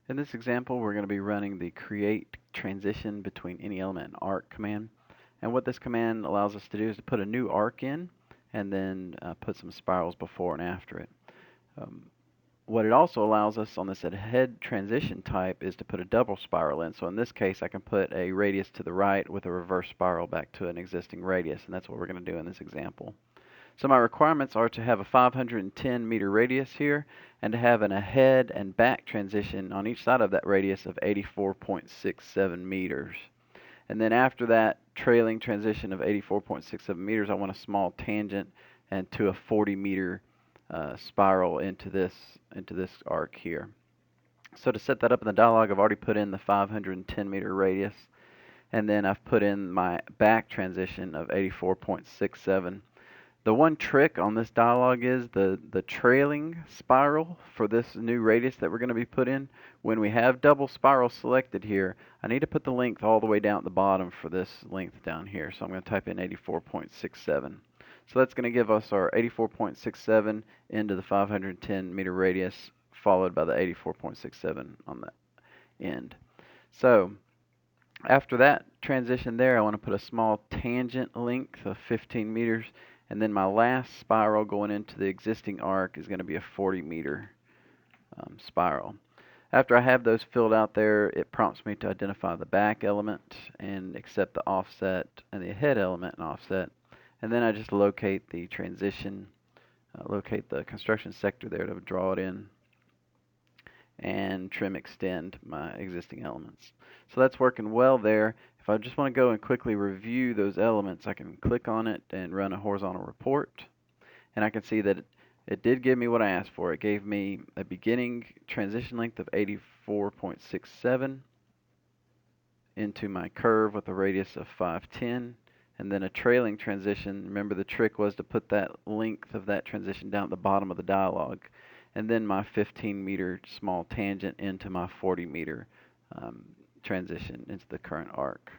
In this example, we're going to be running the create transition between any element and arc command. And what this command allows us to do is to put a new arc in and then put some spirals before and after it. What it also allows us on this head transition type is to put a double spiral in. So in this case, I can put a radius to the right with a reverse spiral back to an existing radius, and that's what we're going to do in this example. So my requirements are to have a 510 meter radius here and to have an ahead and back transition on each side of that radius of 84.67 meters. And then after that trailing transition of 84.67 meters, I want a small tangent and to a 40 meter spiral into this arc here. So to set that up in the dialog, I've already put in the 510 meter radius, and then I've put in my back transition of 84.67. The one trick on this dialog is the trailing spiral for this new radius that we're going to be put in. When we have double spiral selected here, I need to put the length all the way down at the bottom for this length down here. So I'm going to type in 84.67. So that's going to give us our 84.67 into the 510 meter radius, followed by the 84.67 on the end. So after that transition there, I want to put a small tangent length of 15 meters, and then my last spiral going into the existing arc is going to be a 40 meter spiral. After I have those filled out there, it prompts me to identify the back element and accept the offset and the head element and offset. And then I just locate the transition, locate the construction sector there to draw it in, and trim extend my existing elements. So that's working well there. If I just want to go and quickly review those elements, I can click on it and run a horizontal report, and I can see that it did give me what I asked for. It gave me a beginning transition length of 84.67 into my curve with a radius of 510, and then a trailing transition. Remember, the trick was to put that length of that transition down at the bottom of the dialog, and then my 15 meter small tangent into my 40 meter transition into the current arc.